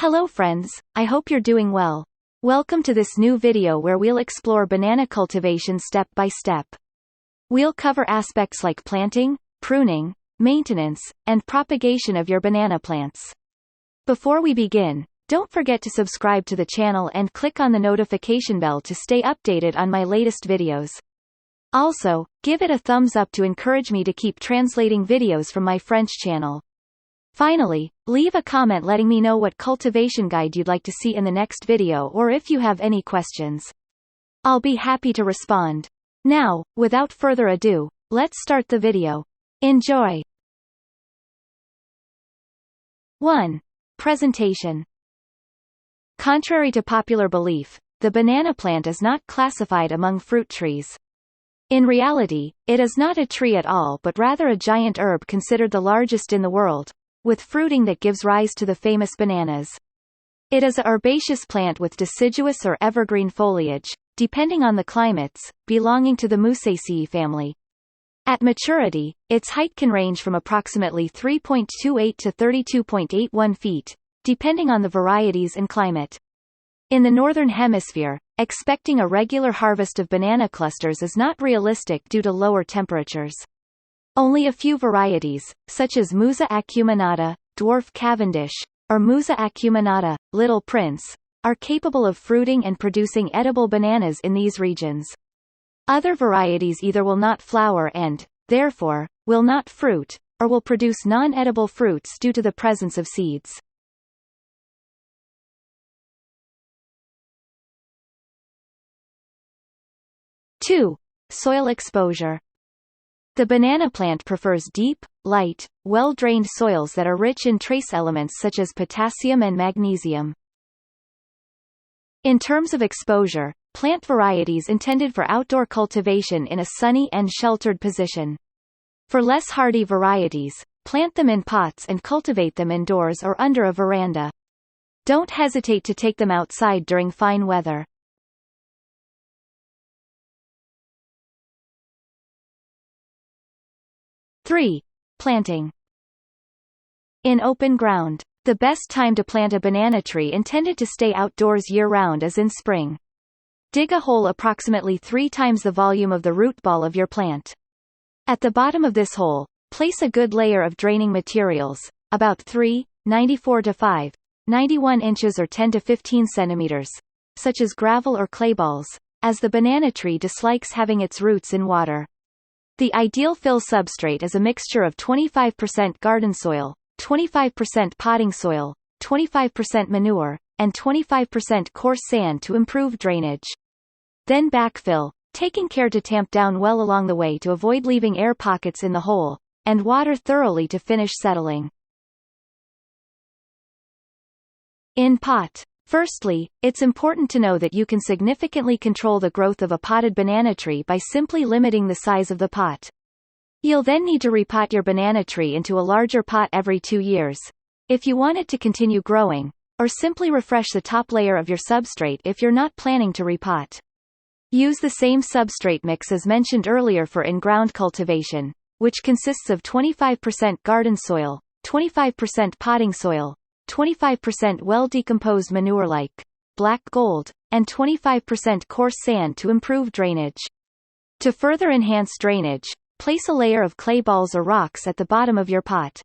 Hello friends, I hope you're doing well. Welcome to this new video where we'll explore banana cultivation step by step. We'll cover aspects like planting, pruning, maintenance, and propagation of your banana plants. Before we begin, don't forget to subscribe to the channel and click on the notification bell to stay updated on my latest videos. Also, give it a thumbs up to encourage me to keep translating videos from my French channel. Finally, leave a comment letting me know what cultivation guide you'd like to see in the next video or if you have any questions. I'll be happy to respond. Now, without further ado, let's start the video. Enjoy! 1. Presentation. Contrary to popular belief, the banana plant is not classified among fruit trees. In reality, it is not a tree at all but rather a giant herb considered the largest in the world, with fruiting that gives rise to the famous bananas. It is a herbaceous plant with deciduous or evergreen foliage, depending on the climates, belonging to the Musaceae family. At maturity, its height can range from approximately 3.28 to 32.81 feet, depending on the varieties and climate. In the Northern Hemisphere, expecting a regular harvest of banana clusters is not realistic due to lower temperatures. Only a few varieties, such as Musa acuminata, dwarf Cavendish, or Musa acuminata, Little Prince, are capable of fruiting and producing edible bananas in these regions. Other varieties either will not flower and, therefore, will not fruit, or will produce non-edible fruits due to the presence of seeds. Soil exposure. The banana plant prefers deep, light, well-drained soils that are rich in trace elements such as potassium and magnesium. In terms of exposure, plant varieties intended for outdoor cultivation in a sunny and sheltered position. For less hardy varieties, plant them in pots and cultivate them indoors or under a veranda. Don't hesitate to take them outside during fine weather. 3. Planting. In open ground, the best time to plant a banana tree intended to stay outdoors year-round is in spring. Dig a hole approximately 3 times the volume of the root ball of your plant. At the bottom of this hole, place a good layer of draining materials, about 3.94 to 5.91 inches or 10 to 15 centimeters, such as gravel or clay balls, as the banana tree dislikes having its roots in water. The ideal fill substrate is a mixture of 25% garden soil, 25% potting soil, 25% manure, and 25% coarse sand to improve drainage. Then backfill, taking care to tamp down well along the way to avoid leaving air pockets in the hole, and water thoroughly to finish settling. In pot. Firstly, it's important to know that you can significantly control the growth of a potted banana tree by simply limiting the size of the pot. You'll then need to repot your banana tree into a larger pot every 2 years, if you want it to continue growing, or simply refresh the top layer of your substrate if you're not planning to repot. Use the same substrate mix as mentioned earlier for in-ground cultivation, which consists of 25% garden soil, 25% potting soil, 25% well-decomposed manure like black gold, and 25% coarse sand to improve drainage. To further enhance drainage, place a layer of clay balls or rocks at the bottom of your pot.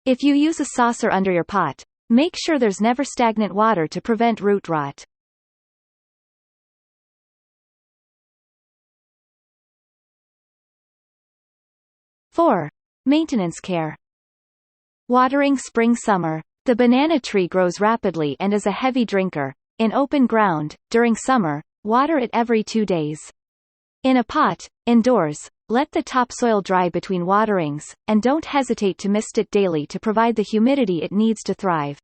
If you use a saucer under your pot, make sure there's never stagnant water to prevent root rot. Maintenance care. Watering spring-summer. The banana tree grows rapidly and is a heavy drinker. In open ground, during summer, water it every 2 days. In a pot, indoors, let the topsoil dry between waterings, and don't hesitate to mist it daily to provide the humidity it needs to thrive.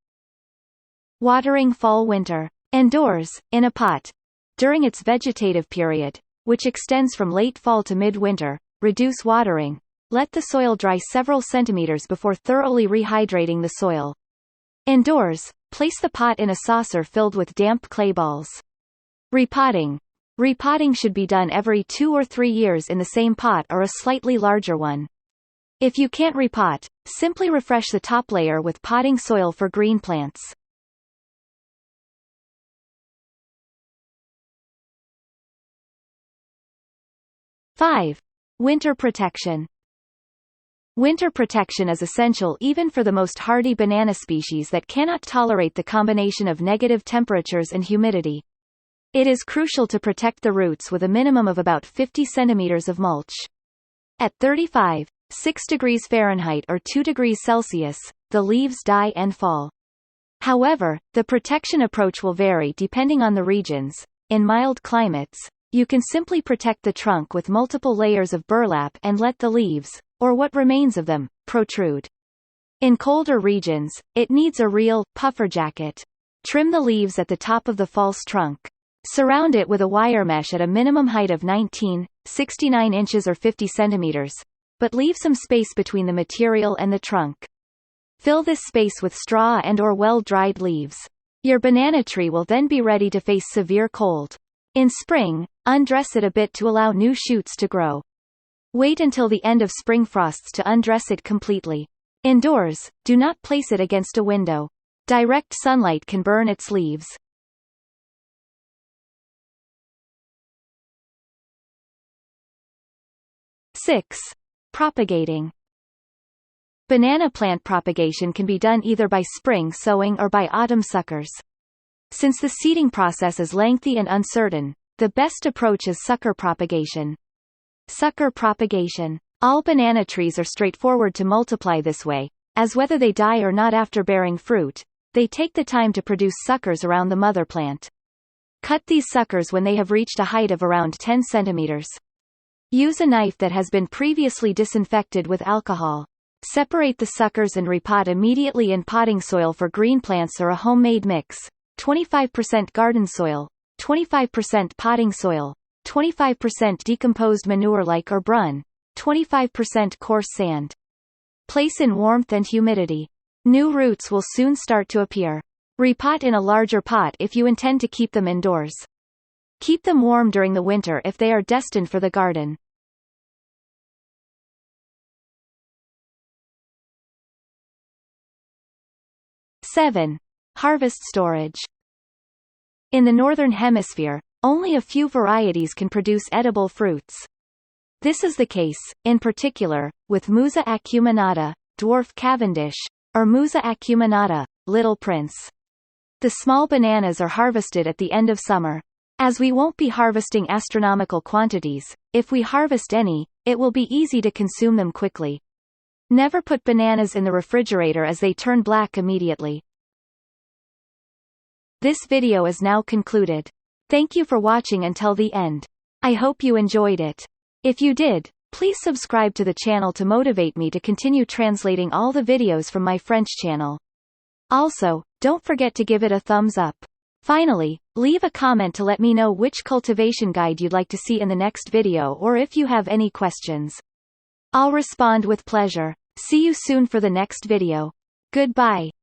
Watering fall-winter. Indoors, in a pot. During its vegetative period, which extends from late fall to mid-winter, reduce watering. Let the soil dry several centimeters before thoroughly rehydrating the soil. Indoors, place the pot in a saucer filled with damp clay balls. Repotting. Repotting should be done every 2 or 3 years in the same pot or a slightly larger one. If you can't repot, simply refresh the top layer with potting soil for green plants. 5. Winter protection. Winter protection is essential even for the most hardy banana species that cannot tolerate the combination of negative temperatures and humidity. It is crucial to protect the roots with a minimum of about 50 centimeters of mulch. At 35.6 degrees Fahrenheit or 2 degrees Celsius, the leaves die and fall. However, the protection approach will vary depending on the regions. In mild climates, you can simply protect the trunk with multiple layers of burlap and let the leaves, or what remains of them, protrude. In colder regions, it needs a real puffer jacket. Trim the leaves at the top of the false trunk. Surround it with a wire mesh at a minimum height of 19.69 inches or 50 centimeters, but leave some space between the material and the trunk. Fill this space with straw and/or well-dried leaves. Your banana tree will then be ready to face severe cold. In spring, undress it a bit to allow new shoots to grow. Wait until the end of spring frosts to undress it completely. Indoors, do not place it against a window. Direct sunlight can burn its leaves. Six. Propagating. Banana plant propagation can be done either by spring sowing or by autumn suckers. Since the seeding process is lengthy and uncertain, the best approach is sucker propagation. Sucker propagation. All banana trees are straightforward to multiply this way, as whether they die or not after bearing fruit, they take the time to produce suckers around the mother plant. Cut these suckers when they have reached a height of around 10 centimeters. Use a knife that has been previously disinfected with alcohol. Separate the suckers and repot immediately in potting soil for green plants or a homemade mix: 25% garden soil, 25% potting soil, 25% decomposed manure like or brun, 25% coarse sand. Place in warmth and humidity. New roots will soon start to appear. Repot in a larger pot if you intend to keep them indoors. Keep them warm during the winter if they are destined for the garden. Seven. Harvest storage. In the Northern Hemisphere, only a few varieties can produce edible fruits. This is the case, in particular, with Musa acuminata, dwarf Cavendish, or Musa acuminata, Little Prince. The small bananas are harvested at the end of summer. As we won't be harvesting astronomical quantities, if we harvest any, it will be easy to consume them quickly. Never put bananas in the refrigerator as they turn black immediately. This video is now concluded. Thank you for watching until the end. I hope you enjoyed it. If you did, please subscribe to the channel to motivate me to continue translating all the videos from my French channel. Also, don't forget to give it a thumbs up. Finally, leave a comment to let me know which cultivation guide you'd like to see in the next video or if you have any questions. I'll respond with pleasure. See you soon for the next video. Goodbye.